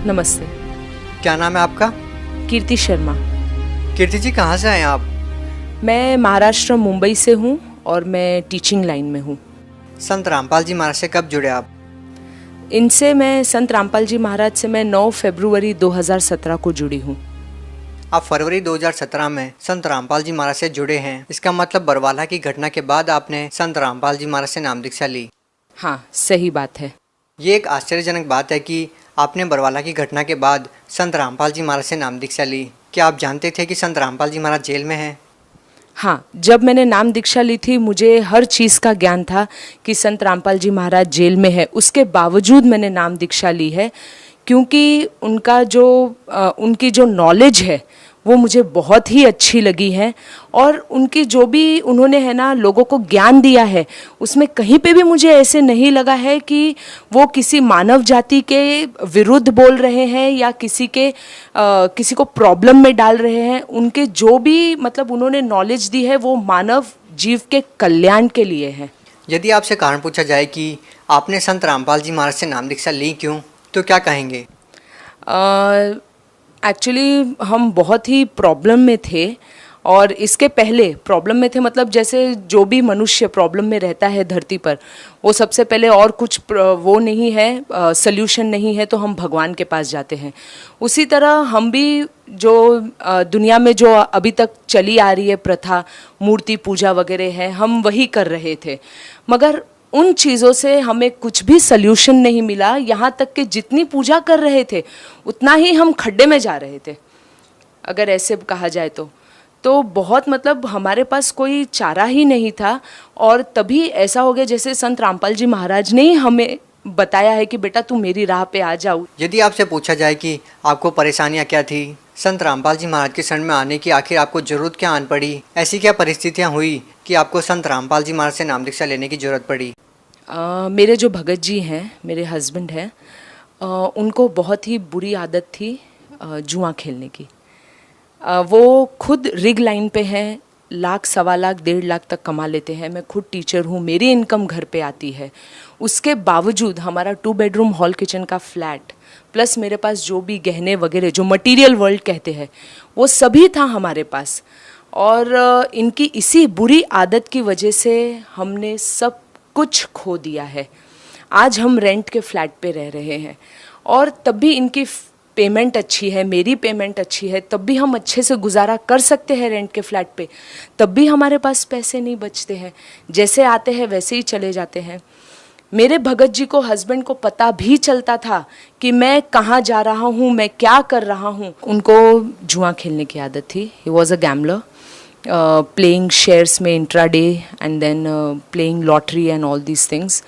नमस्ते। क्या नाम है आपका? कीर्ति शर्मा। कीर्ति जी, कहाँ से आए आप? मैं महाराष्ट्र मुंबई से हूँ और मैं टीचिंग लाइन में हूँ। संत रामपाल जी महाराज से कब जुड़े आप? इनसे मैं संत रामपाल जी महाराज से मैं 9 फरवरी 2017 को जुड़ी हूँ। आप फरवरी 2017 में संत रामपाल जी महाराज से जुड़े हैं। इसका मतलब बरवाला की घटना के बाद आपने संत रामपाल जी महाराज से नाम दीक्षा ली। हाँ, सही बात है। ये एक आश्चर्यजनक बात है कि आपने बरवाला की घटना के बाद संत रामपाल जी महाराज से नाम दीक्षा ली। क्या आप जानते थे कि संत रामपाल जी महाराज जेल में हैं? हाँ, जब मैंने नाम दीक्षा ली थी मुझे हर चीज़ का ज्ञान था कि संत रामपाल जी महाराज जेल में है। उसके बावजूद मैंने नाम दीक्षा ली है क्योंकि उनकी जो नॉलेज है वो मुझे बहुत ही अच्छी लगी है और उनकी जो भी उन्होंने है ना लोगों को ज्ञान दिया है उसमें कहीं पे भी मुझे ऐसे नहीं लगा है कि वो किसी मानव जाति के विरुद्ध बोल रहे हैं या किसी को प्रॉब्लम में डाल रहे हैं। उनके जो भी मतलब उन्होंने नॉलेज दी है वो मानव जीव के कल्याण के लिए है। यदि आपसे कारण पूछा जाए कि आपने संत रामपाल जी महाराज से नाम दीक्षा ली क्यों, तो क्या कहेंगे? एक्चुअली हम बहुत ही प्रॉब्लम में थे और इसके पहले प्रॉब्लम में थे मतलब जैसे जो भी मनुष्य प्रॉब्लम में रहता है धरती पर वो सबसे पहले और कुछ वो नहीं है, सल्यूशन नहीं है तो हम भगवान के पास जाते हैं। उसी तरह हम भी जो दुनिया में जो अभी तक चली आ रही है प्रथा, मूर्ति पूजा वगैरह है, हम वही कर रहे थे मगर उन चीज़ों से हमें कुछ भी सल्यूशन नहीं मिला। यहाँ तक कि जितनी पूजा कर रहे थे उतना ही हम खड्डे में जा रहे थे, अगर ऐसे कहा जाए तो बहुत मतलब हमारे पास कोई चारा ही नहीं था। और तभी ऐसा हो गया जैसे संत रामपाल जी महाराज ने ही हमें बताया है कि बेटा तू मेरी राह पे आ जाओ। यदि आपसे पूछा जाए कि आपको परेशानियाँ क्या थी, संत रामपाल जी महाराज के शरण में आने की आखिर आपको ज़रूरत क्या आन पड़ी, ऐसी क्या परिस्थितियाँ हुई कि आपको संत रामपाल जी महाराज से नाम दीक्षा लेने की ज़रूरत पड़ी? मेरे जो भगत जी हैं, मेरे हस्बैंड हैं, उनको बहुत ही बुरी आदत थी जुआ खेलने की। वो खुद रिग लाइन पे हैं, लाख, सवा लाख, 1.5 लाख तक कमा लेते हैं। मैं खुद टीचर हूँ, मेरी इनकम घर पे आती है। उसके बावजूद हमारा 2 बेडरूम हॉल किचन का फ्लैट प्लस मेरे पास जो भी गहने वगैरह जो मटेरियल वर्ल्ड कहते हैं वो सभी था हमारे पास। और इनकी इसी बुरी आदत की वजह से हमने सब कुछ खो दिया है। आज हम रेंट के फ्लैट पे रह रहे हैं और तब भी इनकी पेमेंट अच्छी है, मेरी पेमेंट अच्छी है, तब भी हम अच्छे से गुजारा कर सकते हैं रेंट के फ्लैट पे। तब भी हमारे पास पैसे नहीं बचते हैं, जैसे आते हैं वैसे ही चले जाते हैं। मेरे भगत जी को, हस्बैंड को पता भी चलता था कि मैं कहाँ जा रहा हूँ, मैं क्या कर रहा हूँ। उनको जुआ खेलने की आदत थी। He was a gambler, playing shares में intraday and then playing lottery and all these things.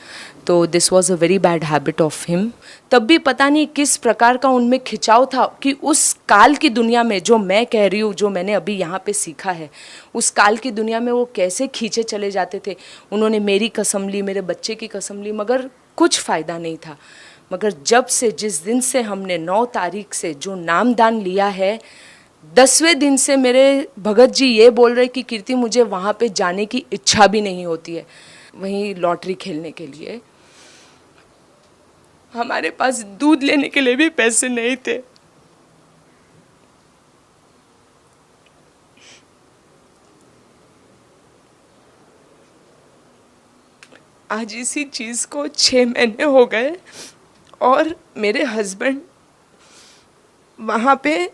तो this was a very bad habit of him. तब भी पता नहीं किस प्रकार का उनमें खिंचाव था कि उस काल की दुनिया में, जो मैं कह रही हूँ, जो मैंने अभी यहाँ पे सीखा है, उस काल की दुनिया में वो कैसे खींचे चले जाते थे। उन्होंने मेरी कसम ली, मेरे बच्चे की कसम ली, मगर कुछ फ़ायदा नहीं था। मगर जब से, जिस दिन से हमने 9 तारीख से जो नामदान लिया है, 10वें दिन से मेरे भगत जी ये बोल रहे कि कीर्ति मुझे वहाँ पे जाने की इच्छा भी नहीं होती है, वहीं लॉटरी खेलने के लिए। हमारे पास दूध लेने के लिए भी पैसे नहीं थे। आज इसी चीज़ को 6 महीने हो गए और मेरे हस्बैंड वहाँ पे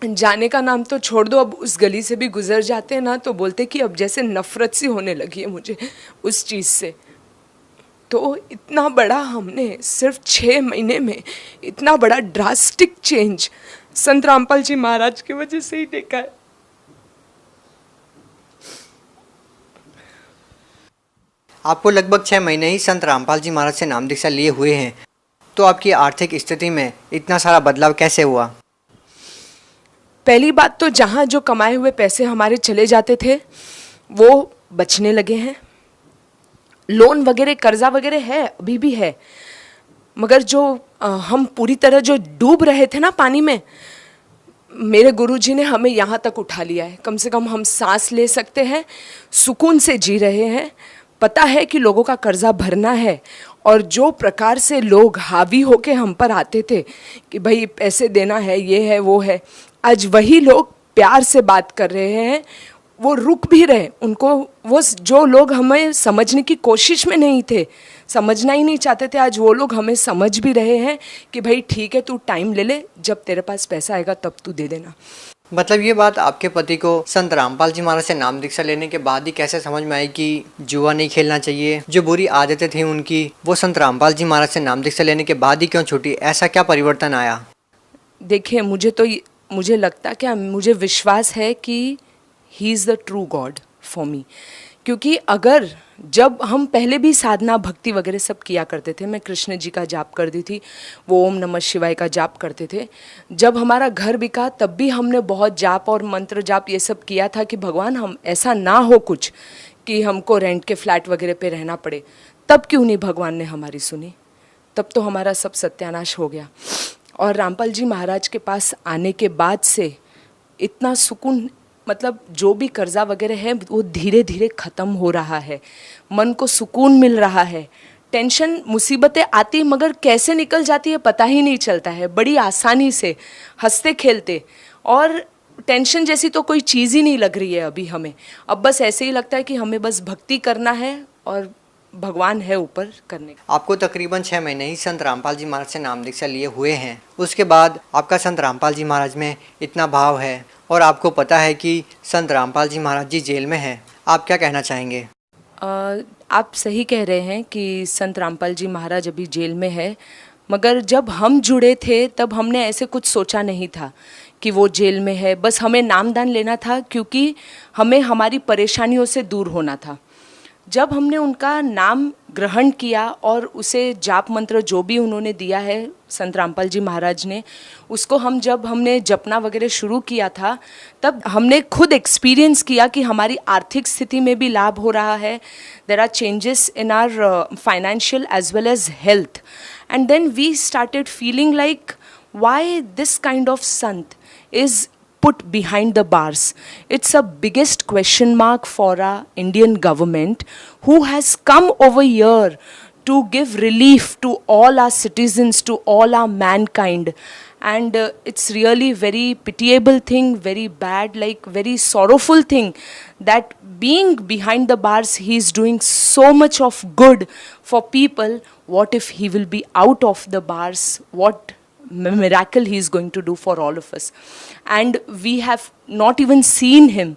जाने का नाम तो छोड़ दो, अब उस गली से भी गुजर जाते हैं ना तो बोलते कि अब जैसे नफ़रत सी होने लगी है मुझे उस चीज़ से। तो इतना बड़ा हमने सिर्फ 6 महीने में इतना बड़ा ड्रास्टिक चेंज संत रामपाल जी महाराज की वजह से ही देखा है। आपको लगभग 6 महीने ही संत रामपाल जी महाराज से नाम दीक्षा लिए हुए हैं, तो आपकी आर्थिक स्थिति में इतना सारा बदलाव कैसे हुआ? पहली बात तो जहाँ जो कमाए हुए पैसे हमारे चले जाते थे वो बचने लगे हैं। लोन वगैरह, कर्जा वगैरह है, अभी भी है, मगर जो हम पूरी तरह जो डूब रहे थे ना पानी में, मेरे गुरुजी ने हमें यहाँ तक उठा लिया है। कम से कम हम सांस ले सकते हैं, सुकून से जी रहे हैं। पता है कि लोगों का कर्जा भरना है और जो प्रकार से लोग हावी होके हम पर आते थे कि भाई पैसे देना है, ये है, वो है, आज वही लोग प्यार से बात कर रहे हैं, वो रुक भी रहे। उनको वो जो लोग हमें समझने की कोशिश में नहीं थे, समझना ही नहीं चाहते थे, आज वो लोग हमें समझ भी रहे हैं कि भाई ठीक है, तू टाइम ले ले, जब तेरे पास पैसा आएगा तब तू दे देना। मतलब ये बात आपके पति को संत रामपाल जी महाराज से नाम दीक्षा लेने के बाद ही कैसे समझ में आई कि जुआ नहीं खेलना चाहिए, जो बुरी आदतें थी उनकी वो संत रामपाल जी महाराज से नाम दीक्षा लेने के बाद ही क्यों छूटी? ऐसा क्या परिवर्तन आया? देखिए, मुझे लगता, क्या मुझे विश्वास है कि he is the true God for me. क्योंकि अगर जब हम पहले भी साधना भक्ति वगैरह सब किया करते थे, मैं कृष्ण जी का जाप करती थी, वो ओम नमः शिवाय का जाप करते थे। जब हमारा घर बिका तब भी हमने बहुत जाप और मंत्र जाप ये सब किया था कि भगवान हम ऐसा ना हो कुछ कि हमको रेंट के फ्लैट वगैरह पे रहना पड़े। तब क्यों नहीं भगवान ने हमारी सुनी? तब तो हमारा सब सत्यानाश हो गया। और रामपाल जी महाराज के पास आने के बाद से इतना सुकून, मतलब जो भी कर्जा वगैरह है वो धीरे धीरे ख़त्म हो रहा है, मन को सुकून मिल रहा है। टेंशन मुसीबतें आती मगर कैसे निकल जाती है पता ही नहीं चलता है, बड़ी आसानी से, हंसते खेलते। और टेंशन जैसी तो कोई चीज़ ही नहीं लग रही है अभी हमें। अब बस ऐसे ही लगता है कि हमें बस भक्ति करना है और भगवान है ऊपर करने का। आपको तकरीबन 6 महीने ही संत रामपाल जी महाराज से नाम दीक्षा लिए हुए हैं, उसके बाद आपका संत रामपाल जी महाराज में इतना भाव है और आपको पता है कि संत रामपाल जी महाराज जी जेल में हैं, आप क्या कहना चाहेंगे? आप सही कह रहे हैं कि संत रामपाल जी महाराज अभी जेल में है, मगर जब हम जुड़े थे तब हमने ऐसे कुछ सोचा नहीं था कि वो जेल में है। बस हमें नामदान लेना था क्योंकि हमें हमारी परेशानियों से दूर होना था। जब हमने उनका नाम ग्रहण किया और उसे जाप मंत्र जो भी उन्होंने दिया है संत रामपाल जी महाराज ने, उसको जब हमने जपना वगैरह शुरू किया था तब हमने खुद एक्सपीरियंस किया कि हमारी आर्थिक स्थिति में भी लाभ हो रहा है। There are changes in our financial as well as health, and then we started feeling like why this kind of संत is put behind the bars. It's a biggest question mark for our Indian government, who has come over here to give relief to all our citizens, to all our mankind. And it's really very pitiable thing, very bad, like very sorrowful thing, that being behind the bars he is doing so much of good for people. What if he will be out of the bars? What miracle he is going to do for all of us? And we have not even seen him.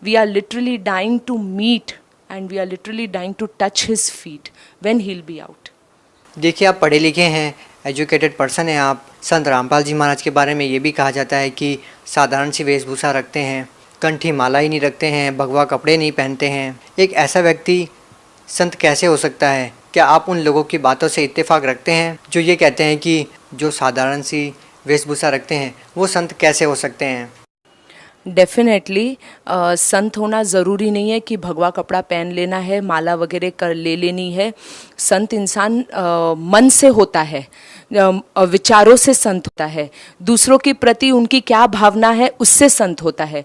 We are literally dying to meet, and we are literally dying to touch his feet when he'll be out. देखिए, आप पढ़े लिखे हैं, educated person हैं आप। संत रामपाल जी महाराज के बारे में ये भी कहा जाता है कि साधारण सी वेशभूषा रखते हैं, कंठी माला ही नहीं रखते हैं, भगवा कपड़े नहीं पहनते हैं। एक ऐसा व्यक्ति संत कैसे हो सकता है? क्या आप उन लोगों की बातों से इत्तेफाक रखते हैं जो ये कहते हैं कि जो साधारण सी वेशभूषा रखते हैं वो संत कैसे हो सकते हैं? डेफिनेटली संत होना ज़रूरी नहीं है कि भगवा कपड़ा पहन लेना है, माला वगैरह कर ले लेनी है। संत इंसान मन से होता है, विचारों से संत होता है, दूसरों के प्रति उनकी क्या भावना है उससे संत होता है।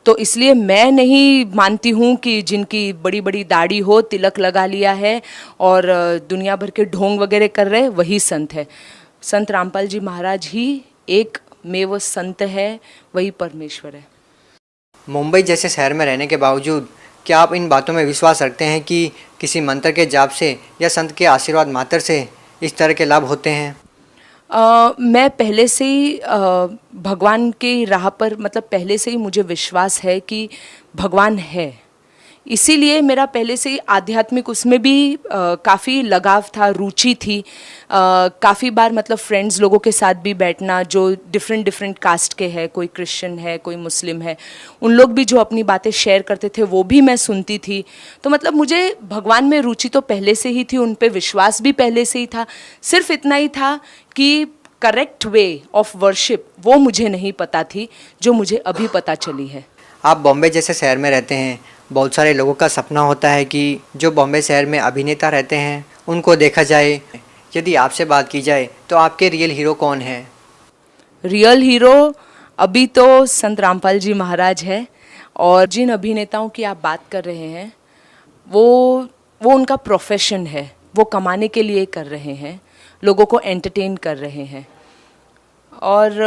तो इसलिए मैं नहीं मानती हूँ कि जिनकी बड़ी बड़ी दाढ़ी हो, तिलक लगा लिया है और दुनिया भर के ढोंग वगैरह कर रहे वही संत है। संत रामपाल जी महाराज ही एक में वो संत है, वही परमेश्वर है। मुंबई जैसे शहर में रहने के बावजूद क्या आप इन बातों में विश्वास रखते हैं कि किसी मंत्र के जाप से या संत के आशीर्वाद मात्र से इस तरह के लाभ होते हैं? मैं पहले से ही भगवान की राह पर, मतलब पहले से ही मुझे विश्वास है कि भगवान है, इसीलिए मेरा पहले से ही आध्यात्मिक उसमें भी काफ़ी लगाव था, रुचि थी। काफ़ी बार मतलब फ्रेंड्स लोगों के साथ भी बैठना जो डिफरेंट कास्ट के हैं, कोई क्रिश्चियन है, कोई मुस्लिम है, उन लोग भी जो अपनी बातें शेयर करते थे वो भी मैं सुनती थी। तो मतलब मुझे भगवान में रुचि तो पहले से ही थी, उन पे विश्वास भी पहले से ही था। सिर्फ इतना ही था कि करेक्ट वे ऑफ वर्शिप वो मुझे नहीं पता थी, जो मुझे अभी पता चली है। आप बॉम्बे जैसे शहर में रहते हैं, बहुत सारे लोगों का सपना होता है कि जो बॉम्बे शहर में अभिनेता रहते हैं उनको देखा जाए। यदि आपसे बात की जाए तो आपके रियल हीरो कौन है? रियल हीरो अभी तो संत रामपाल जी महाराज है, और जिन अभिनेताओं की आप बात कर रहे हैं वो उनका प्रोफेशन है, वो कमाने के लिए कर रहे हैं, लोगों को एंटरटेन कर रहे हैं और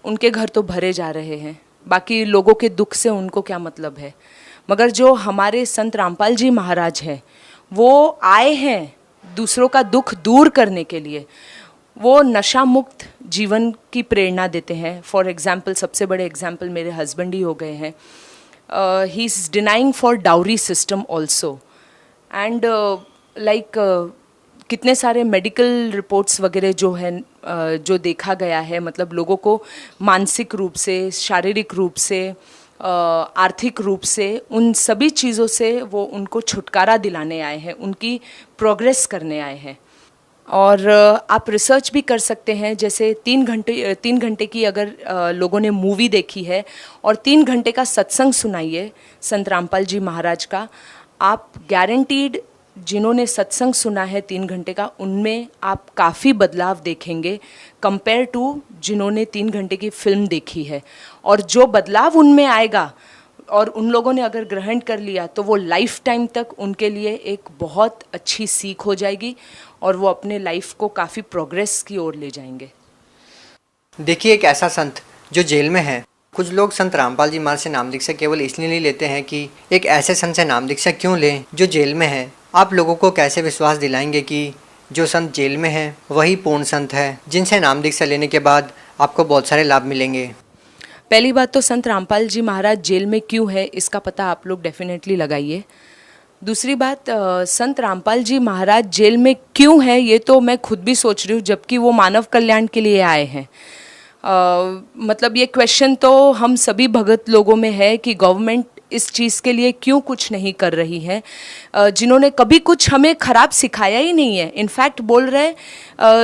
उनके घर तो भरे जा रहे हैं, बाकी लोगों के दुख से उनको क्या मतलब है। मगर जो हमारे संत रामपाल जी महाराज हैं, वो आए हैं दूसरों का दुख दूर करने के लिए। वो नशा मुक्त जीवन की प्रेरणा देते हैं। फॉर एग्जाम्पल, सबसे बड़े एग्जाम्पल मेरे हस्बैंड ही हो गए हैं। He is denying for dowry system also and like कितने सारे मेडिकल रिपोर्ट्स वगैरह जो है जो देखा गया है, मतलब लोगों को मानसिक रूप से, शारीरिक रूप से, आर्थिक रूप से, उन सभी चीज़ों से वो उनको छुटकारा दिलाने आए हैं, उनकी प्रोग्रेस करने आए हैं। और आप रिसर्च भी कर सकते हैं। जैसे 3 घंटे की अगर लोगों ने मूवी देखी है और 3 घंटे का सत्संग सुनाइए संत रामपाल जी महाराज का, आप गारंटीड, जिन्होंने सत्संग सुना है 3 घंटे का, उनमें आप काफ़ी बदलाव देखेंगे कंपेयर टू जिन्होंने 3 घंटे की फिल्म देखी है। और जो बदलाव उनमें आएगा और उन लोगों ने अगर ग्रहण कर लिया तो वो लाइफ टाइम तक उनके लिए एक बहुत अच्छी सीख हो जाएगी और वो अपने लाइफ को काफ़ी प्रोग्रेस की ओर ले जाएंगे। देखिए, एक ऐसा संत जो जेल में है, कुछ लोग संत रामपाल जी महाराज से नाम दीक्षा केवल इसलिए नहीं लेते हैं कि एक ऐसे संत से नाम दीक्षा क्यों लें जो जेल में है। आप लोगों को कैसे विश्वास दिलाएंगे कि जो संत जेल में है वही पूर्ण संत है, जिनसे नाम दीक्षा लेने के बाद आपको बहुत सारे लाभ मिलेंगे? पहली बात तो संत रामपाल जी महाराज जेल में क्यों है, इसका पता आप लोग डेफिनेटली लगाइए। दूसरी बात, संत रामपाल जी महाराज जेल में क्यों है ये तो मैं खुद भी सोच रही हूँ, जबकि वो मानव कल्याण के लिए आए हैं। मतलब ये क्वेश्चन तो हम सभी भगत लोगों में है कि गवर्नमेंट इस चीज़ के लिए क्यों कुछ नहीं कर रही है, जिन्होंने कभी कुछ हमें ख़राब सिखाया ही नहीं है। इनफैक्ट बोल रहे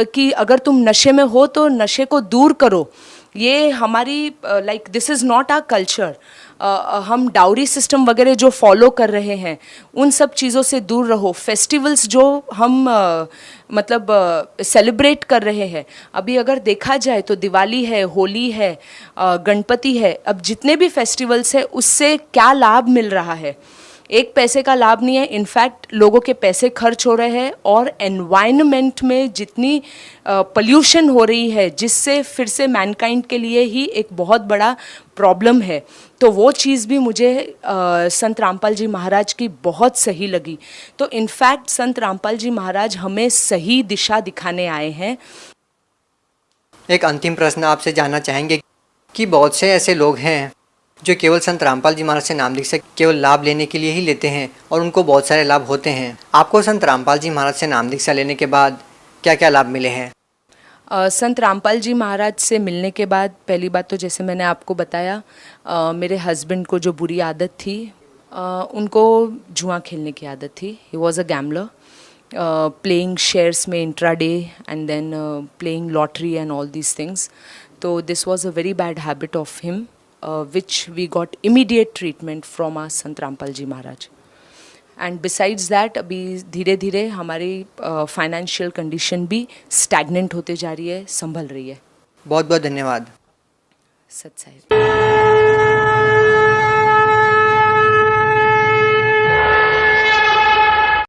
कि अगर तुम नशे में हो तो नशे को दूर करो। ये हमारी like this is not our culture. हम डाउरी सिस्टम वगैरह जो फॉलो कर रहे हैं उन सब चीज़ों से दूर रहो। फेस्टिवल्स जो हम मतलब सेलिब्रेट कर रहे हैं, अभी अगर देखा जाए तो दिवाली है, होली है, गणपति है, अब जितने भी फेस्टिवल्स हैं उससे क्या लाभ मिल रहा है? एक पैसे का लाभ नहीं है। इनफैक्ट लोगों के पैसे खर्च हो रहे हैं और एनवायरनमेंट में जितनी पोल्यूशन हो रही है, जिससे फिर से मैनकाइंड के लिए ही एक बहुत बड़ा प्रॉब्लम है। तो वो चीज़ भी मुझे संत रामपाल जी महाराज की बहुत सही लगी। तो इनफैक्ट संत रामपाल जी महाराज हमें सही दिशा दिखाने आए हैं। एक अंतिम प्रश्न आपसे जानना चाहेंगे कि बहुत से ऐसे लोग हैं जो केवल संत रामपाल जी महाराज से नाम दीक्षा केवल लाभ लेने के लिए ही लेते हैं और उनको बहुत सारे लाभ होते हैं। आपको संत रामपाल जी महाराज से नाम दीक्षा लेने के बाद क्या क्या लाभ मिले हैं? संत रामपाल जी महाराज से मिलने के बाद पहली बात तो जैसे मैंने आपको बताया, मेरे हस्बैंड को जो बुरी आदत थी, उनको जुआ खेलने की आदत थी। He was a gambler, playing shares में intraday and then playing lottery and all these things. तो this was a very bad habit of him, which we got immediate treatment from our Sant Rampal Ji Maharaj. And besides that, अभी धीरे धीरे हमारी financial condition भी stagnant होते जा रही है, संभल रही है। बहुत बहुत धन्यवाद। सत साहिब।